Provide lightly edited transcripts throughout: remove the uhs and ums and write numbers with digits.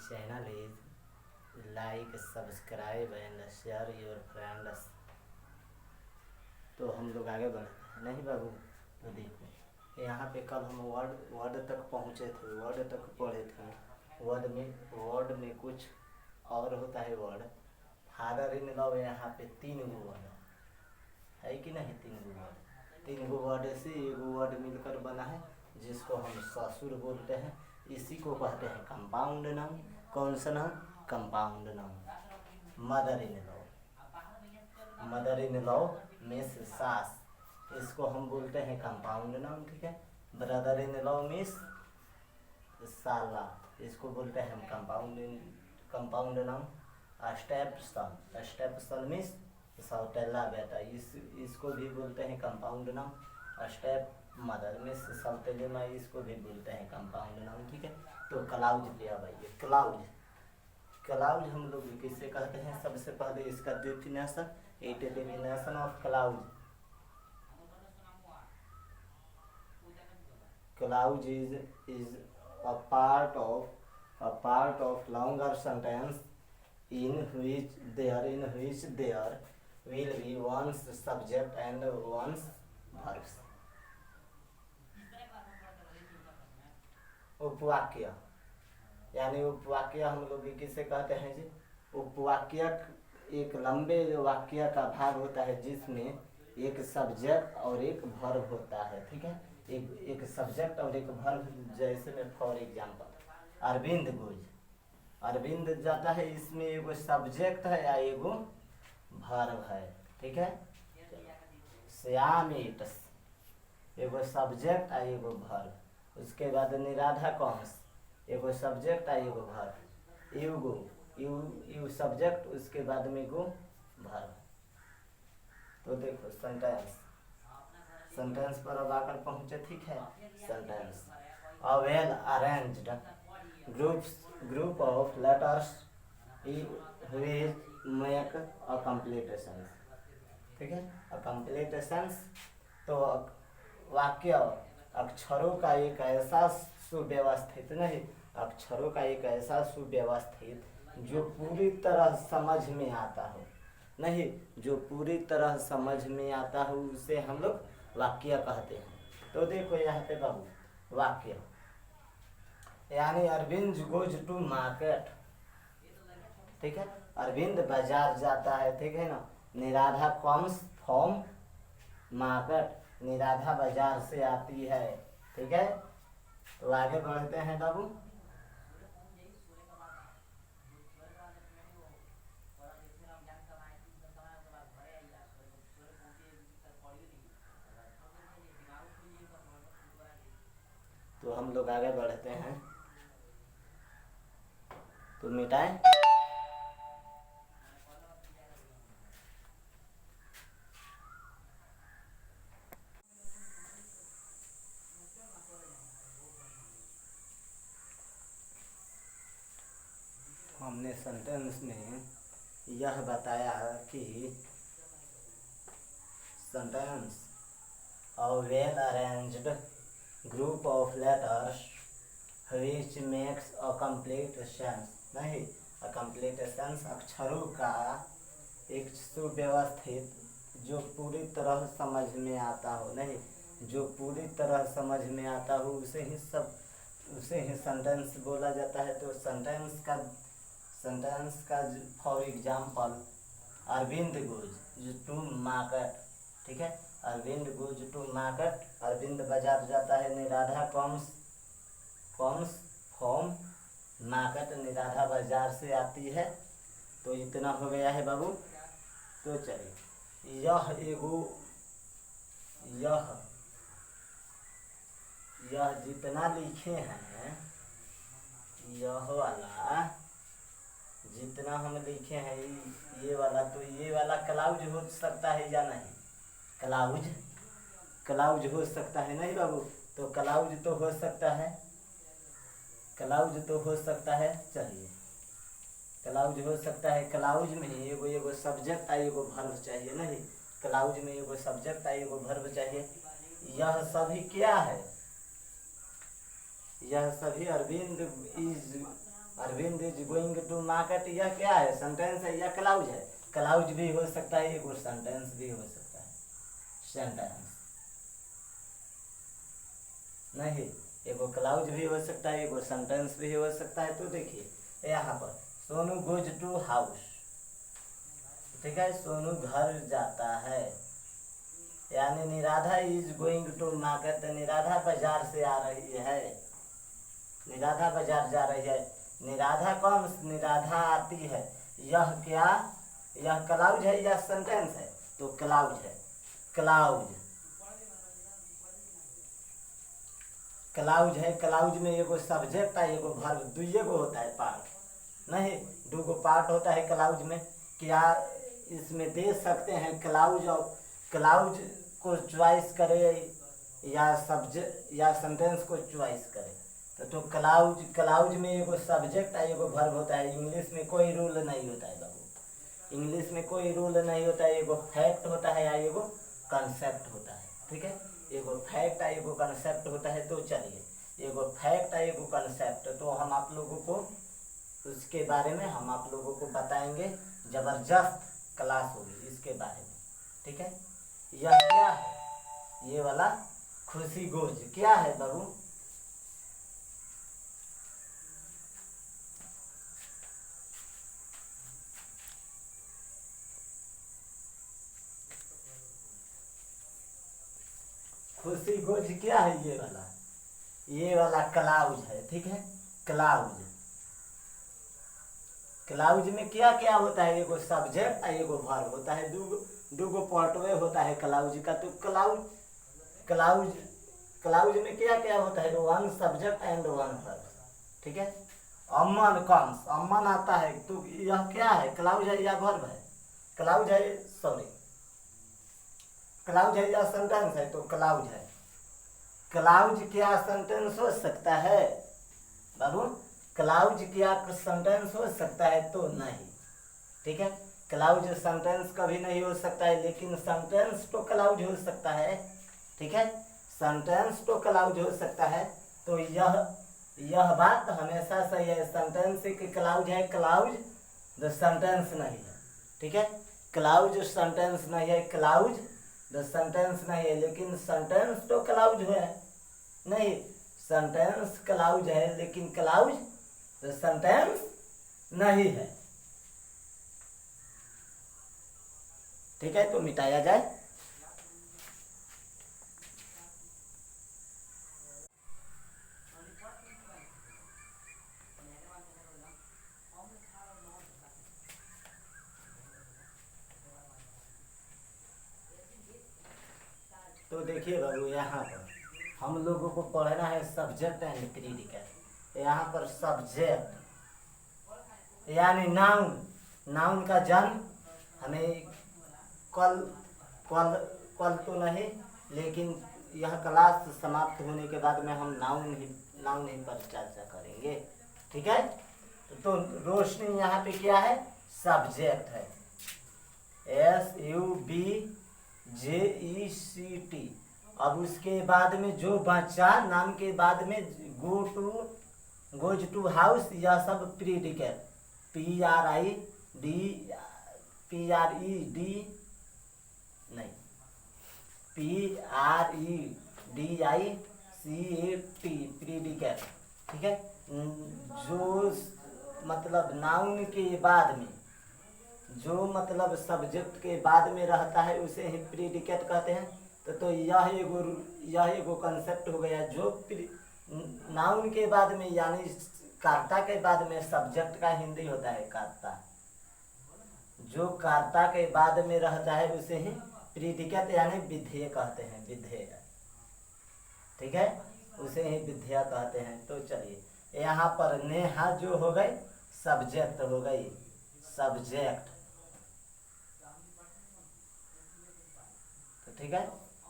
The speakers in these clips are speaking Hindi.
channel is like, subscribe and share your friends। तो हम लोग आगे बढ़ते हैं नहीं बाबू। तो देखो यहाँ पे कल हम वर्ड तक पहुँचे थे, वर्ड तक पढ़े थे। वर्ड में कुछ और होता है वर्ड। फादर इन लॉ यहाँ पे 3 गो वर्ड है कि नहीं, 3 गो वर्ड से एगो वर्ड मिलकर बना है जिसको हम ससुर बोलते हैं। इसी को कहते हैं कंपाउंड नाउन। कौन सा noun? Compound noun. Mother in law miss सास, इसको हम बोलते हैं कंपाउंड नाउन, ठीक है। ब्रदर इन लॉ मिस साला, इसको बोलते हैं हम compound noun. Step son means सौतेला बेटा, इसको भी बोलते हैं compound noun. Step mother means सौतेले माँ, इसको भी बोलते हैं कंपाउंड नाउन, ठीक है। तो क्लाउज पे आइए। क्लाउज हम लोग किससे कहते हैं? सबसे पहले इसका definition, it definition of clause. Clause is a part of longer sentence in which there will be one's subject and one's verbs। उपवाक्य यानी उपवाक्य हम लोग किसे कहते हैं जी? उपवाक्य एक लंबे वाक्य का भाग होता है जिसमें एक सब्जेक्ट और एक वर्ब होता है, ठीक है। एक सब्जेक्ट और एक वर्ब। जैसे में for example Arvind goes, Arvind जाता है, इसमें एगो सब्जेक्ट है या एगो वर्ब है, ठीक है। श्याम ईट्स, एगो सब्जेक्ट आ एगो वर्ब। उसके बाद निराधा कॉम्स, एगो सब्जेक्ट आ एगो वर्ब। यू सब्जेक्ट, उसके बाद में एगो वर्ब। तो देखो सेंटेंस पर अब आकर पहुंचे, ठीक है। Sentence a well arranged group of letters which make a complete sentence, ठीक है। a complete sentence तो वाक्य अक्षरों का एक ऐसा सुव्यवस्थित नहीं, अक्षरों का एक ऐसा सुव्यवस्थित जो पूरी तरह समझ में आता हो, नहीं, जो पूरी तरह समझ में आता हो उसे हम लोग वाक्य कहते हैं। तो देखो यहाँ पे बाबू वाक्य यानी अरविंद गोज टू मार्केट, ठीक है। अरविंद बाजार जाता है, ठीक है ना। निराधा कम्स फ्रॉम मार्केट, निराधा बाजार से आती है, ठीक है। तो आगे बढ़ते हैं बाबू। तो हम लोग आगे बढ़ते हैं। तो मिटाएं। हमने सेंटेंस में यह बताया कि sentence a well arranged group of letters which makes a complete sentence, नहीं, a complete sentence अक्षरों का एक सुव्यवस्थित जो पूरी तरह समझ में आता हो, नहीं, जो पूरी तरह समझ में आता हो उसे ही सेंटेंस बोला जाता है। तो सेंटेंस का for example Arvind goes to market, ठीक है। Arvind goes to market, Arvind बाजार जाता है। Niradha comes from market, Niradha बाजार से आती है। तो इतना हो गया है बाबू। तो चलिए यह जितना लिखे हैं, यह वाला जितना हम लिखे हैं, ये वाला क्लाउज हो सकता है या नहीं? क्लाउज हो सकता है नहीं बाबू? तो क्लाउज तो हो सकता है, चलिए क्लाउज हो सकता है। क्लाउज में एगो सब्जेक्ट आई एगो वर्ब चाहिए, नहीं, क्लाउज में एगो सब्जेक्ट आई एगो वर्ब चाहिए। यह सभी क्या है? यह सभी Arvind Arvind is going to market, यह क्या है? सेंटेंस है या क्लाउज है? क्लाउज भी हो सकता है, एक सेंटेंस भी हो सकता है। सेंटेंस नहीं, एगो क्लाउज भी हो सकता है, एगो सेंटेंस भी हो सकता है। तो देखिए यहाँ पर सोनू गोज टू हाउस, ठीक है, सोनू घर जाता है, यानी निराधा is going to market, Niradha बाजार से आ रही है, निराधा बाजार जा रही है। निराधा कौन? निराधा आती है। यह क्या? यह क्लाउज है या सेंटेंस है? तो क्लाउज है। क्लाउज, क्लाउज है। क्लाउज में एगो सब्जेक्ट है, एगो वर्ब, दुइये गो होता है पार्ट, नहीं दूगो पार्ट होता है क्लाउज में। क्या इसमें दे सकते हैं क्लाउज, और क्लाउज को चॉइस करे या सब्जेक्ट या सेंटेंस को चॉइस करे? तो क्लाउज, क्लाउज में एगो सब्जेक्ट है, एगो वर्ब होता है। इंग्लिश में कोई रूल नहीं होता है बाबू, इंग्लिश में कोई रूल नहीं होता है। एगो फैक्ट होता है या एगो कंसेप्ट होता है, ठीक है, एगो फैक्ट है, एगो कंसेप्ट होता है। तो चलिए एगो फैक्ट है, एगो कंसेप्ट, तो हम आप लोगों को उसके बारे में हम आप लोगों को बताएंगे, जबरदस्त क्लास होगी इसके बारे में, ठीक है। यह क्या है? ये वाला खुशी गोज क्या है बाबू? खुशी गोज क्या है? ये वाला क्लाउज है, ठीक है। क्लाउज, क्लाउज में क्या क्या होता है? एगो सब्जेक्ट और एगो वर्ब होता है, दूगो पार्टवे होता है क्लाउज का। तो क्लाउज, क्लाउज, क्लाउज में क्या क्या होता है? One subject and one verb, ठीक है। अमन कम्स, अमन आता है, तो यह क्या है? क्लाउज है या वर्ब है? क्लाउज है, सॉरी, क्लाउज है या सेंटेंस है? तो क्लाउज है। क्लाउज क्या सेंटेंस हो सकता है बाबू? क्लाउज क्या सेंटेंस हो सकता है? तो नहीं, ठीक है। क्लाउज सेंटेंस कभी नहीं हो सकता है, लेकिन सेंटेंस तो क्लाउज हो सकता है, ठीक है, सेंटेंस तो क्लाउज हो सकता है। तो यह बात हमेशा सही है, सेंटेंस की क्लाउज है, क्लाउज द सेंटेंस नहीं है, ठीक है। क्लाउज सेंटेंस नहीं है, क्लाउज द सेंटेंस नहीं है, लेकिन सेंटेंस तो क्लाउज है, नहीं सेंटेंस क्लाउज है, लेकिन क्लाउज द सेंटेंस नहीं है, ठीक है। तो मिटाया जाए। तो देखिए बाबू, यहाँ पर हम लोगों को पढ़ना है सब्जेक्ट एंड प्रीडिकेट। यहाँ पर सब्जेक्ट यानी नाउन, नाउन का जन्म हमें कल कल कल तो नहीं, लेकिन यह क्लास समाप्त होने के बाद में हम नाउन ही पर चर्चा करेंगे, ठीक है। तो रोशनी यहाँ पे क्या है? सब्जेक्ट है, SUBJECT। अब उसके बाद में जो बचा नाम के बाद में गोज टू हाउस, यह सब प्रीडिकेट, PREDICAT, प्रीडिकेट, ठीक है। जो मतलब नाउन के बाद में, जो मतलब सब्जेक्ट के बाद में रहता है उसे ही प्रीडिकेट कहते हैं। तो यह एगो कंसेप्ट हो गया, जो नाउन के बाद में यानी कर्ता के बाद में, सब्जेक्ट का हिंदी होता है कर्ता, जो कर्ता के बाद में रहता है उसे ही प्रीडिकेट यानी विधेय कहते हैं, विधेय, ठीक है, उसे ही विधेय कहते हैं। तो चलिए यहाँ पर नेहा जो हो गई सब्जेक्ट हो गई, सब्जेक्ट, तो ठीक है।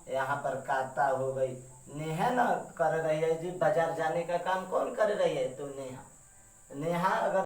यहाँ पर कर्ता हो गई, नेहा ना कर रही है जी, बाजार जाने का काम कौन कर रही है? तो नेहा, नेहा अगर